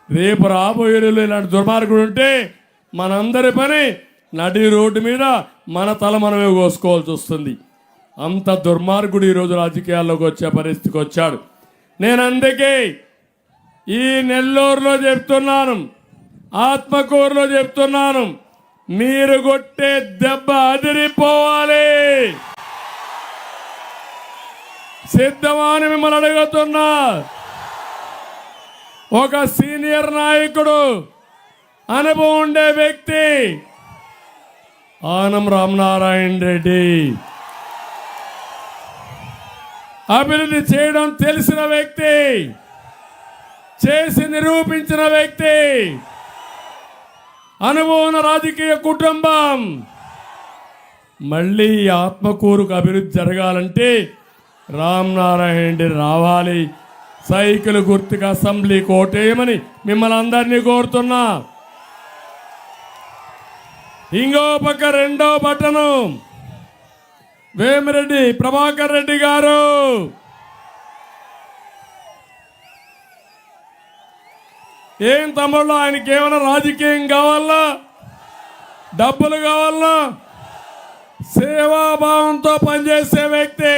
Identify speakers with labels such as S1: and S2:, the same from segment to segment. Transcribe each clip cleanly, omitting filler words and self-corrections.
S1: రేపు రాబోయే రోజుల్లో ఇలాంటి దుర్మార్గుడు ఉంటే మనందరి పని నడి రోడ్డు మీద మన తల మనమే కోసుకోవాల్సి వస్తుంది. అంత దుర్మార్గుడు ఈరోజు రాజకీయాల్లోకి వచ్చే పరిస్థితికి వచ్చాడు. నేను అందుకే ఈ నెల్లూరులో చెప్తున్నాను, ఆత్మకూరులో చెప్తున్నాను, మీరు కొట్టే దెబ్బ అదిరిపోవాలి. సిద్ధమా అని మిమ్మల్ని అడుగుతున్నా. ఒక సీనియర్ నాయకుడు, అనుభవం ఉండే వ్యక్తి ఆనం రామనారాయణ రెడ్డి, అభివృద్ధి చేయడం తెలిసిన వ్యక్తి, చేసి నిరూపించిన వ్యక్తి, అనుభవం రాజకీయ కుటుంబం. మళ్ళీ ఆత్మకూరుకు అభివృద్ధి జరగాలంటే రామనారాయణ రెడ్డి రావాలి. సైకిల్ గుర్తుకు అసెంబ్లీ కోటేయమని మిమ్మల్ని అందరినీ కోరుతున్నా. ఇంకో పక్క రెండో బటను వేమిరెడ్డి ప్రభాకర్ రెడ్డి గారు. ఏం తమ్ముళ్ళు, ఆయనకి ఏమైనా రాజకీయం కావాలా, డబ్బులు కావాలా? సేవాభావంతో పనిచేసే వ్యక్తి,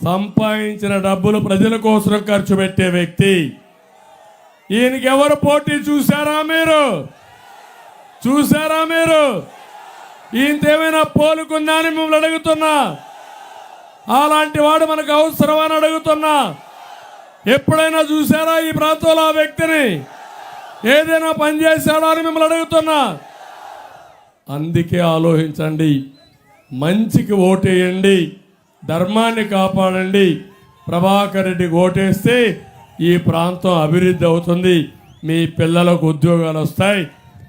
S1: సంపాదించిన డబ్బులు ప్రజల కోసం ఖర్చు పెట్టే వ్యక్తి. ఈయనకి ఎవరు పోటీ చూసారా మీరు? చూసారా మీరు? ఈయనతేమైనా పోలుకుందా అని మిమ్మల్ని అడుగుతున్నా. అలాంటి వాడు మనకు అవసరమని అడుగుతున్నా. ఎప్పుడైనా చూసారా ఈ ప్రాంతంలో ఆ వ్యక్తిని? ఏదైనా పని చేశాడా అని మిమ్మల్ని అడుగుతున్నా. అందుకే ఆలోచించండి, మంచికి ఓటేయండి, ధర్మాన్ని కాపాడండి. ప్రభాకర్ రెడ్డికి ఓటేస్తే ఈ ప్రాంతం అభివృద్ధి అవుతుంది, మీ పిల్లలకు ఉద్యోగాలు వస్తాయి,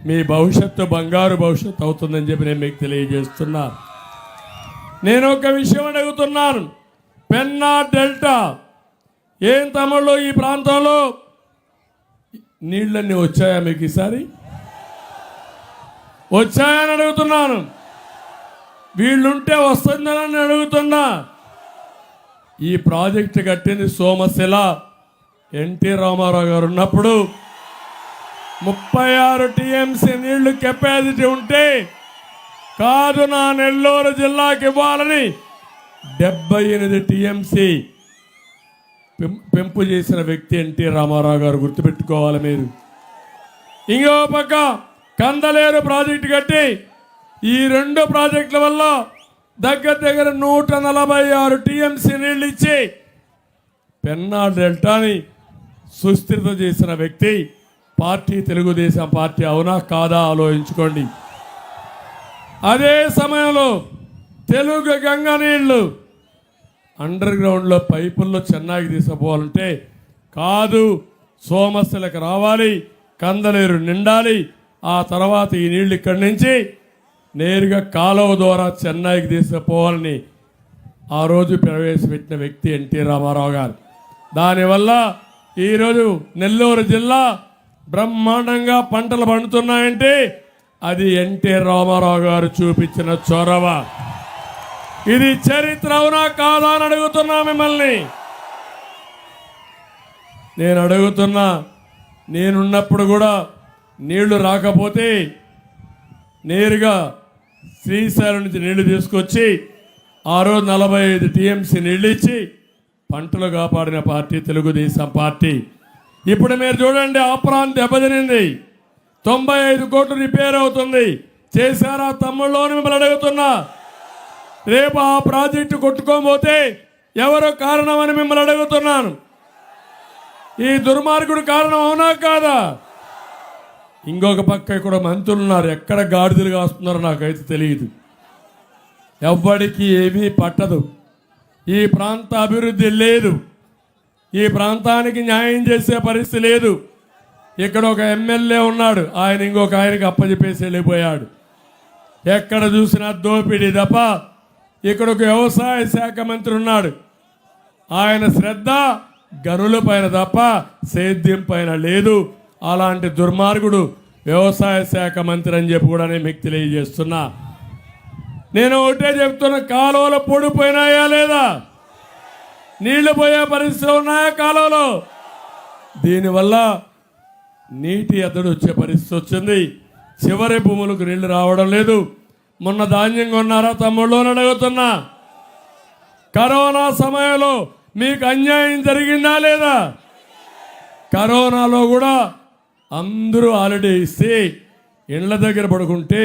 S1: మీ భవిష్యత్తు బంగారు భవిష్యత్తు అవుతుందని చెప్పి నేను మీకు తెలియజేస్తున్నా. నేను ఒక విషయం అడుగుతున్నాను, పెన్నా డెల్టా ఏం తమ్ముళ్ళు, ఈ ప్రాంతంలో నీళ్ళన్నీ వచ్చాయా మీకు? ఈసారి వచ్చాయని అడుగుతున్నాను. వీళ్ళుంటే వస్తుందని అడుగుతున్నా. ఈ ప్రాజెక్టు కట్టింది సోమశిల ఎన్టీ రామారావు గారు ఉన్నప్పుడు 36 టీఎంసీ నీళ్లు కెపాసిటీ ఉంటే కాదు నా నెల్లూరు జిల్లాకి ఇవ్వాలని 78 టీఎంసీ పెంపు చేసిన వ్యక్తి ఎన్టీ రామారావు గారు, గుర్తుపెట్టుకోవాలి మీరు. ఇంకో పక్క కందలేరు ప్రాజెక్టు కట్టి ఈ రెండు ప్రాజెక్టుల వల్ల దగ్గర దగ్గర 146 టీఎంసీ నీళ్లు ఇచ్చి పెన్నా డెల్టాని సుస్థిరత చేసిన వ్యక్తి పార్టీ తెలుగుదేశం పార్టీ. అవునా కాదా ఆలోచించుకోండి. అదే సమయంలో తెలుగు గంగ నీళ్లు అండర్ గ్రౌండ్లో పైపుల్లో చెన్నైకి తీసుకుపోవాలంటే కాదు, సోమశిలకు రావాలి, కందలేరు నిండాలి, ఆ తర్వాత ఈ నీళ్లు ఇక్కడి నుంచి నేరుగా కాలువ ద్వారా చెన్నైకి తీసుకుపోవాలని ఆ రోజు ప్రవేశపెట్టిన వ్యక్తి ఎన్టీ రామారావు గారు. దానివల్ల ఈరోజు నెల్లూరు జిల్లా బ్రహ్మాండంగా పంటలు పండుతున్నాయంటే అది ఎన్టీ రామారావు గారు చూపించిన చొరవ. ఇది చరిత్ర అవునా కాదా అని అడుగుతున్నా మిమ్మల్ని. నేను అడుగుతున్నా, నేనున్నప్పుడు కూడా నీళ్లు రాకపోతే నేరుగా శ్రీశైలం నుంచి నీళ్లు తీసుకొచ్చి ఆ రోజు 45 టీఎంసీ నీళ్ళు ఇచ్చి పంటలు కాపాడిన పార్టీ తెలుగుదేశం పార్టీ. ఇప్పుడు మీరు చూడండి, ఆపరాన్ దెబ్బతినింది, 95 కోట్లు రిపేర్ అవుతుంది. చేశారా తమ్ముళ్ళు అని మిమ్మల్ని అడుగుతున్నా. రేపు ఆ ప్రాజెక్టు కొట్టుకోకపోతే ఎవరో కారణం అని మిమ్మల్ని అడుగుతున్నాను. ఈ దుర్మార్గుడు కారణం అవునా కాదా? ఇంకొక పక్క ఇక్కడ మంత్రులు ఉన్నారు, ఎక్కడ గాడిదలు కాస్తున్నారో నాకైతే తెలియదు. ఎవ్వడికి ఏమీ పట్టదు. ఈ ప్రాంత అభివృద్ధి లేదు, ఈ ప్రాంతానికి న్యాయం చేసే పరిస్థితి లేదు. ఇక్కడ ఒక ఎమ్మెల్యే ఉన్నాడు, ఆయన ఇంకొక ఆయనకి అప్పచెప్పేసి వెళ్ళిపోయాడు. ఎక్కడ చూసినా దోపిడీ తప్ప. ఇక్కడ ఒక వ్యవసాయ శాఖ మంత్రి ఉన్నాడు, ఆయన శ్రద్ధ గనుల పైన తప్ప సేద్యం పైన లేదు. అలాంటి దుర్మార్గుడు వ్యవసాయ శాఖ మంత్రి అని చెప్పి కూడా నేను మీకు తెలియజేస్తున్నా. నేను ఒకటే చెప్తున్నా, కాలువలు పొడిపోయినాయా లేదా? నీళ్లు పోయే పరిస్థితులు ఉన్నాయా కాలువలో? దీనివల్ల నీటి ఎద్దడి వచ్చే పరిస్థితి వచ్చింది. చివరి భూములకు నీళ్లు రావడం లేదు. మొన్న ధాన్యం కొన్నారా తమ్ముళ్ళు అని అడుగుతున్నా. కరోనా సమయంలో మీకు అన్యాయం జరిగిందా లేదా? కరోనాలో కూడా అందరూ హాలిడే ఇస్తే ఇళ్ల దగ్గర పడుకుంటే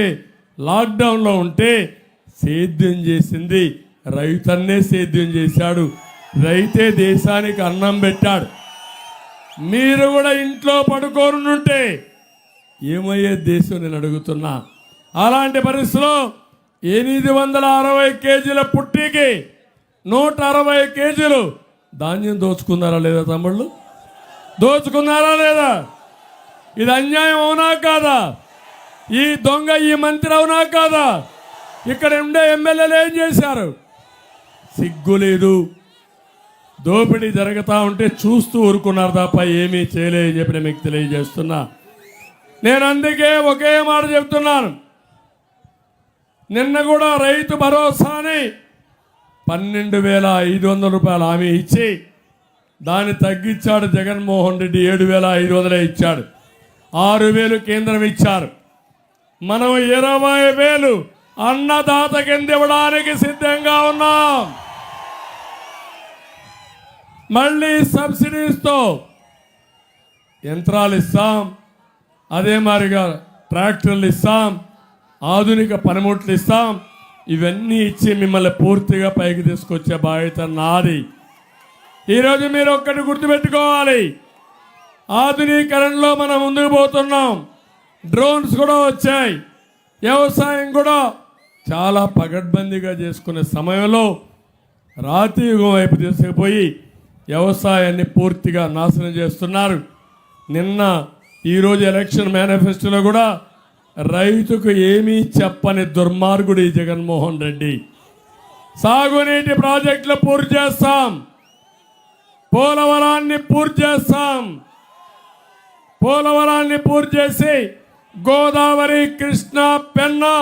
S1: లాక్డౌన్లో ఉంటే సేద్యం చేసింది రైతన్నే సేద్యం చేశాడు. రైతే దేశానికి అన్నం పెట్టాడు. మీరు కూడా ఇంట్లో పడుకోనుంటే ఏమయ్యే దేశం నేను అడుగుతున్నా. అలాంటి పరిస్థితిలో 860 కేజీల పుట్టికి 160 కేజీలు ధాన్యం దోచుకున్నారా లేదా తమ్ముళ్ళు? దోచుకున్నారా లేదా? ఇది అన్యాయం అవునా కాదా? ఈ దొంగ ఈ మంత్రి అవునా కాదా? ఇక్కడ ఉండే ఎమ్మెల్యేలు ఏం చేశారు? సిగ్గు లేదు. దోపిడీ జరుగుతూ ఉంటే చూస్తూ ఊరుకున్నారు తప్ప ఏమీ చేయలేదని చెప్పి మీకు తెలియజేస్తున్నా. నేను అందుకే ఒకే మాట చెప్తున్నాను. నిన్న కూడా రైతు భరోసాని 12,500 రూపాయలు హామీ ఇచ్చి దాన్ని తగ్గించాడు జగన్మోహన్ రెడ్డి. 7,500 ఇచ్చాడు. 6,000 కేంద్రం ఇచ్చారు. మనం 20,000 అన్నదాత కింద ఇవ్వడానికి సిద్ధంగా ఉన్నాం. మళ్ళీ సబ్సిడీస్తో యంత్రాలు ఇస్తాం, అదే మాదిరిగా ట్రాక్టర్లు ఇస్తాం, ఆధునిక పనిముట్లు ఇస్తాం. ఇవన్నీ ఇచ్చి మిమ్మల్ని పూర్తిగా పైకి తీసుకొచ్చే బాధ్యత నాది. ఈరోజు మీరు ఒక్కటి గుర్తుపెట్టుకోవాలి. ఆధునీకరణలో మనం ముందుకు పోతున్నాం. డ్రోన్స్ కూడా వచ్చాయి. వ్యవసాయం కూడా చాలా పగడ్బందీగా చేసుకునే సమయంలో రాతియుగం వైపు తీసుకుపోయి వ్యవసాయాన్ని పూర్తిగా నాశనం చేస్తున్నారు. నిన్న ఈరోజు ఎలక్షన్ మేనిఫెస్టోలో కూడా రైతుకు ఏమీ చెప్పని దుర్మార్గుడు ఈ జగన్మోహన్ రెడ్డి. సాగునీటి ప్రాజెక్టులు పూర్తి చేస్తాం, పోలవరాన్ని పూర్తి చేస్తాం. పోలవరాన్ని పూర్తి చేసి గోదావరి, కృష్ణ, పెన్నా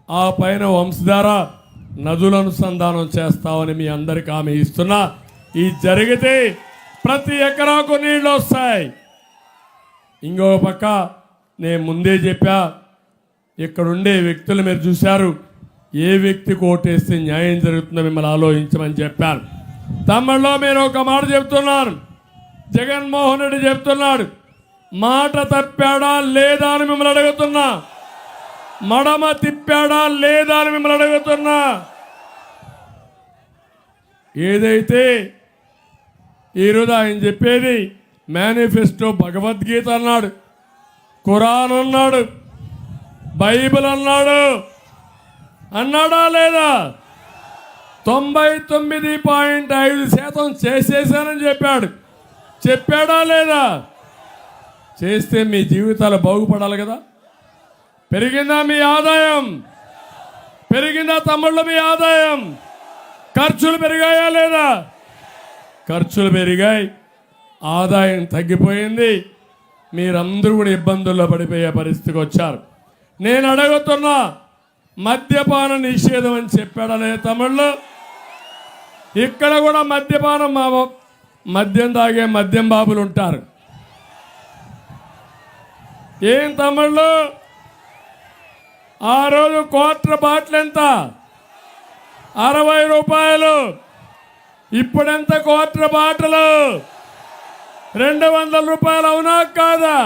S1: ఆ పైన వంశధార నదుల అనుసంధానం చేస్తామని మీ అందరికీ హామీ ఇస్తున్నా. ఇది జరిగితే ప్రతి ఎకరాకు నీళ్ళు వస్తాయి. ఇంకో పక్క నేను ముందే చెప్పా, ఇక్కడుండే వ్యక్తులు మీరు చూశారు. ఏ వ్యక్తికి ఓటేస్తే న్యాయం జరుగుతుందో మిమ్మల్ని ఆలోచించమని చెప్పాను. తమిళలో మీరు ఒక మాట చెప్తున్నారు. జగన్మోహన్ రెడ్డి చెప్తున్నాడు, మాట తప్పాడా లేదా అని మిమ్మల్ని అడుగుతున్నా. మడమ తిప్పాడా లేదా అని మిమ్మల్ని అడుగుతున్నా. ఏదైతే ఈరోజు ఆయన చెప్పేది మేనిఫెస్టో, భగవద్గీత అన్నాడు, ఖురాన్ అన్నాడు, బైబిల్ అన్నాడు. అన్నాడా లేదా? 99.5% చేసేసానని చెప్పాడు. చెప్పాడా లేదా? చేస్తే మీ జీవితాలు బాగుపడాలి కదా. పెరిగిందా మీ ఆదాయం? పెరిగిందా తమ్ముళ్ళు మీ ఆదాయం? ఖర్చులు పెరిగాయా లేదా? ఖర్చులు పెరిగాయి, ఆదాయం తగ్గిపోయింది. మీరందరూ కూడా ఇబ్బందుల్లో పడిపోయే పరిస్థితికి వచ్చారు. నేను అడుగుతున్నా, మద్యపాన నిషేధం అని చెప్పాడా లేదా తమ్ముళ్ళు? ఇక్కడ కూడా మద్యం తాగే మద్యం బాబులు ఉంటారు. ఏం తమ్ముళ్ళు, ఆ రోజు క్వార్టర్ బాటిల్ ఎంత? 60 రూపాయలు. ఇప్పుడెంత క్వార్టర్ బాటిల్? 200 రూపాయలు. అవునా కాదా?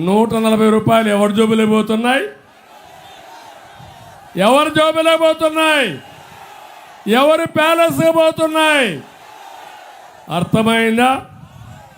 S1: 140 రూపాయలు ఎవరి జోబులే పోతున్నాయి? ఎవరి జోబులే పోతున్నాయి? ఎవరి ప్యాలెస్ పోతున్నాయి? అర్థమైందా?